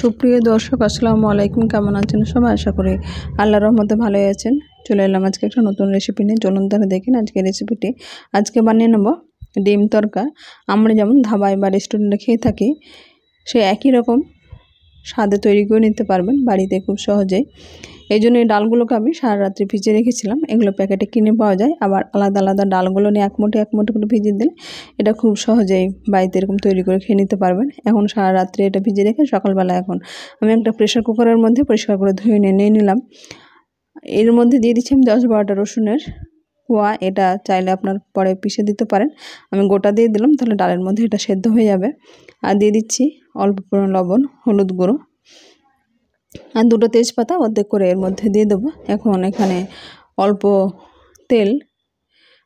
সুপ্রিয় দর্শক আসসালামু আলাইকুম, কেমন আছেন সবাই? আশা করি আল্লাহর রহমতে ভালোই আছেন। চলে এলাম আজকে একটা নতুন রেসিপি নিয়ে। চলুন তাহলে দেখেন আজকে রেসিপিটি। আজকে বানিয়ে নেব ডিম তড়কা। আমরা যেমন ধাবায় বা রেস্টুরেন্টে খেয়ে থাকি, সে একই রকম স্বাদে তৈরি করে নিতে পারবেন বাড়িতে খুব সহজেই। এই জন্য এই ডালগুলোকে আমি সারা রাত্রি ভিজিয়ে রেখেছিলাম। এগুলো প্যাকেটে কিনে পাওয়া যায়। আবার আলাদা আলাদা ডালগুলো নিয়ে এক মুঠো করে ভিজিয়ে দিলে এটা খুব সহজেই বাড়িতে এরকম তৈরি করে খেয়ে নিতে পারবেন। এখন সারা রাত্রি এটা ভিজিয়ে রেখে সকালবেলা এখন আমি একটা প্রেশার কুকারের মধ্যে পরিষ্কার করে ধুয়ে নিয়ে নিলাম। এর মধ্যে দিয়ে দিচ্ছি আমি 10-12টা রসুনের কোয়া। এটা চাইলে আপনার পরে পিষে দিতে পারেন। আমি গোটা দিয়ে দিলাম, তাহলে ডালের মধ্যে এটা সেদ্ধ হয়ে যাবে। আর দিয়ে দিচ্ছি অল্প পরিমাণ লবণ, হলুদ গুঁড়ো আর 2টো তেজপাতা অর্ধেক করে এর মধ্যে দিয়ে দেবো। এখন এখানে অল্প তেল,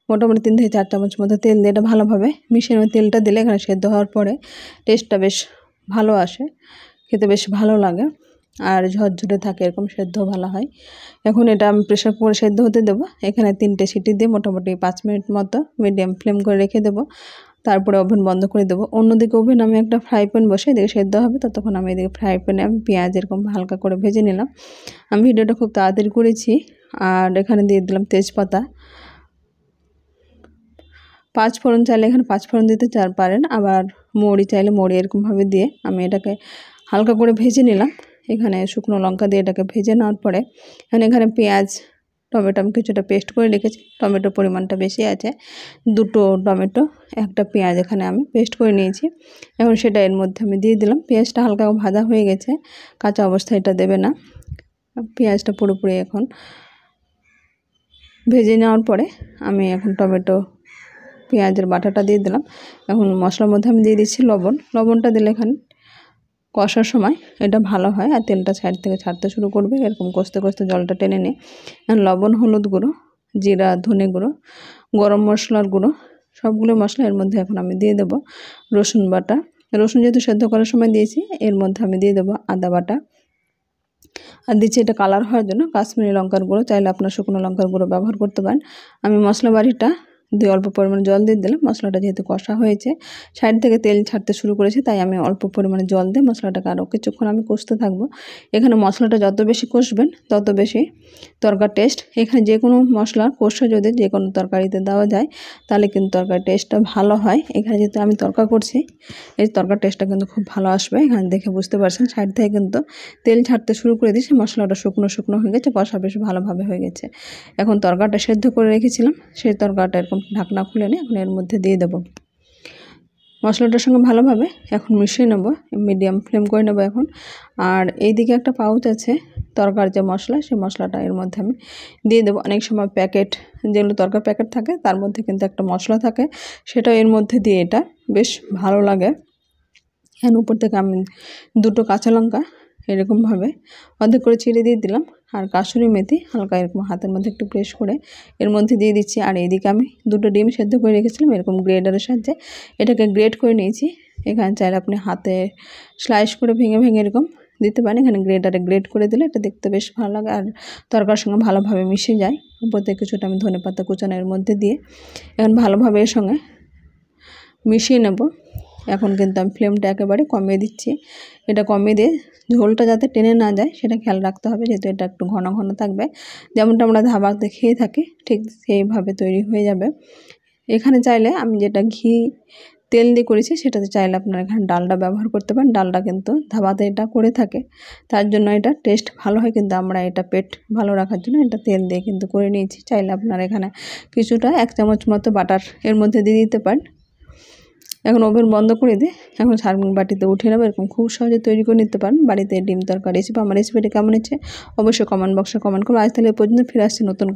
মোটামুটি 3 থেকে 4 চামচ মতো তেল দিয়ে এটা ভালোভাবে মিশিয়ে নেব। তেলটা দিলে এখানে সেদ্ধ হওয়ার পরে টেস্টটা বেশ ভালো আসে, খেতে বেশ ভালো লাগে আর ঝরঝরে থাকে, এরকম সেদ্ধ ভালো হয়। এখন এটা আমি প্রেশার কুকারে সেদ্ধ হতে দেবো। এখানে 3টে সিটি দিয়ে মোটামুটি 5 মিনিট মতো মিডিয়াম ফ্লেম করে রেখে দেবো। তারপরে ওভেন বন্ধ করে দেবো। অন্যদিকে ওভেন আমি একটা ফ্রাই প্যান বসে এদিকে সেদ্ধ হবে, ততক্ষণ আমি এদিকে ফ্রাই প্যানে আমি পেঁয়াজ এরকম হালকা করে ভেজে নিলাম। আমি ভিডিওটা খুব তাড়াতাড়ি করেছি। আর এখানে দিয়ে দিলাম তেজপাতা, 5 ফোড়ন চাইলে এখানে 5 ফোড়ন দিতে পারেন, আবার মৌরি চাইলে মৌরি এরকমভাবে দিয়ে আমি এটাকে হালকা করে ভেজে নিলাম। এখানে শুকনো লঙ্কা দিয়ে এটাকে ভেজে নেওয়ার পরে এখানে পেঁয়াজ, টমেটো আমি কিছুটা পেস্ট করে রেখেছি। টমেটোর পরিমাণটা বেশি আছে, 2টো টমেটো, একটা পেঁয়াজ এখানে আমি পেস্ট করে নিয়েছি। এখন সেটা এর মধ্যে আমি দিয়ে দিলাম। পেঁয়াজটা হালকা ভাজা হয়ে গেছে, কাঁচা অবস্থায় এটা দেবে না। পেঁয়াজটা পুরোপুরি এখন ভেজে নেওয়ার পরে আমি এখন টমেটো পেঁয়াজের বাটাটা দিয়ে দিলাম। এখন মশলার মধ্যে আমি দিয়ে দিচ্ছি লবণ। লবণটা দিলে এখানে কষার সময় এটা ভালো হয় আর তেলটা সাইড থেকে ছাড়তে শুরু করবে, এরকম কষতে কষতে জলটা টেনে নিয়ে এখন লবণ, হলুদ গুঁড়ো, জিরা, ধনে গুঁড়ো, গরম মশলার গুঁড়ো, সবগুলো মশলা এর মধ্যে এখন আমি দিয়ে দেবো। রসুন বাটা, রসুন যেহেতু সেদ্ধ করার সময় দিয়েছি, এর মধ্যে আমি দিয়ে দেবো আদা বাটা। আর দিচ্ছি এটা কালার হওয়ার জন্য কাশ্মীরি লঙ্কার গুঁড়ো, চাইলে আপনার শুকনো লঙ্কার গুঁড়ো ব্যবহার করতে পারেন। আমি মশলা বাড়িটা দিয়ে অল্প পরিমাণে জল দিয়ে দিলাম। মশলাটা যেহেতু কষা হয়েছে, সাইড থেকে তেল ছাড়তে শুরু করেছে, তাই আমি অল্প পরিমাণে জল দিয়ে মশলাটাকে আরও কিছুক্ষণ আমি কষতে থাকবো। এখানে মশলাটা যত বেশি কষবেন তত বেশি তরকার টেস্ট। এখানে যে কোনো মশলা কষা যদি যে কোনো তরকারিতে দেওয়া যায় তাহলে কিন্তু তরকারির টেস্টটা ভালো হয়। এখানে যেহেতু আমি তরকা করছি, এই তরকার টেস্টটা কিন্তু খুব ভালো আসবে। এখানে দেখে বুঝতে পারছেন সাইড থেকে কিন্তু তেল ছাড়তে শুরু করে দিয়েছে, মশলাটা শুকনো শুকনো হয়ে গেছে, কষা বেশ ভালোভাবে হয়ে গেছে। এখন তরকাটা সেদ্ধ করে রেখেছিলাম, সেই তরকাটা এরকম ঢাকনা খুলে নিয়ে এখন এর মধ্যে দিয়ে দেবো। মশলাটার সঙ্গে ভালোভাবে এখন মিশিয়ে নেব, মিডিয়াম ফ্লেম করে নেব এখন। আর এইদিকে একটা পাউচ আছে তরকার যে মশলা, সেই মশলাটা এর মধ্যে আমি দিয়ে দেবো। অনেক সময় প্যাকেট, যেগুলো তরকার প্যাকেট থাকে তার মধ্যে কিন্তু একটা মশলা থাকে, সেটা এর মধ্যে দিয়ে এটা বেশ ভালো লাগে। এখন উপর থেকে আমি 2টো কাঁচা লঙ্কা এরকমভাবে অর্ধেক করে ছিঁড়ে দিয়ে দিলাম। আর কাসুরি মেথি হালকা এরকম হাতের মধ্যে একটু প্রেস করে এর মধ্যে দিয়ে দিচ্ছি। আর এইদিকে আমি 2টো ডিম সেদ্ধ করে রেখেছিলাম, এরকম গ্রেটারের সাহায্যে এটাকে গ্রেট করে নিয়েছি। এখানে চাইলে আপনি হাতে স্লাইস করে ভেঙে ভেঙে এরকম দিতে পারেন। এখানে গ্রেটারে গ্রেট করে দিলে এটা দেখতে বেশ ভালো লাগে আর তরকারির সঙ্গে ভালোভাবে মিশে যায়। উপর থেকে কিছুটা আমি ধনেপাতা কুচানো এর মধ্যে দিয়ে এখন ভালোভাবে এর সঙ্গে মিশিয়ে নেব। এখন কিন্তু আমি ফ্লেমটা একেবারে কমিয়ে দিচ্ছি। এটা কমিয়ে দিয়ে ঝোলটা যাতে টেনে না যায় সেটা খেয়াল রাখতে হবে, যেহেতু এটা একটু ঘন ঘন থাকবে, যেমনটা আমরা ধাবাতে খেয়ে থাকি ঠিক সেইভাবে তৈরি হয়ে যাবে। এখানে চাইলে আমি যেটা ঘি তেল দিয়ে করেছি সেটাতে চাইলে আপনারা এখানে ডালডা ব্যবহার করতে পারেন। ডালডা কিন্তু ধাবাতে এটা করে থাকে, তার জন্য এটা টেস্ট ভালো হয়। কিন্তু আমরা এটা পেট ভালো রাখার জন্য এটা তেল দিয়ে কিন্তু করে নিয়েছি। চাইলে আপনারা এখানে কিছুটা 1 চামচ মতো বাটার এর মধ্যে দিয়ে দিতে পারেন। এখন ওভেন বন্ধ করে দিয়ে এখন সার্ভিং বাটিতে উঠিয়ে নেবো। এরকম খুব সহজে তৈরি করে নিতে পারেন বাড়িতে ডিম তরকা রেসিপি। আমার রেসিপিটি কেমন হচ্ছে অবশ্যই কমেন্ট বক্সে কমেন্ট করুন। আজ তাহলে এই পর্যন্ত, ফিরে আসছি নতুন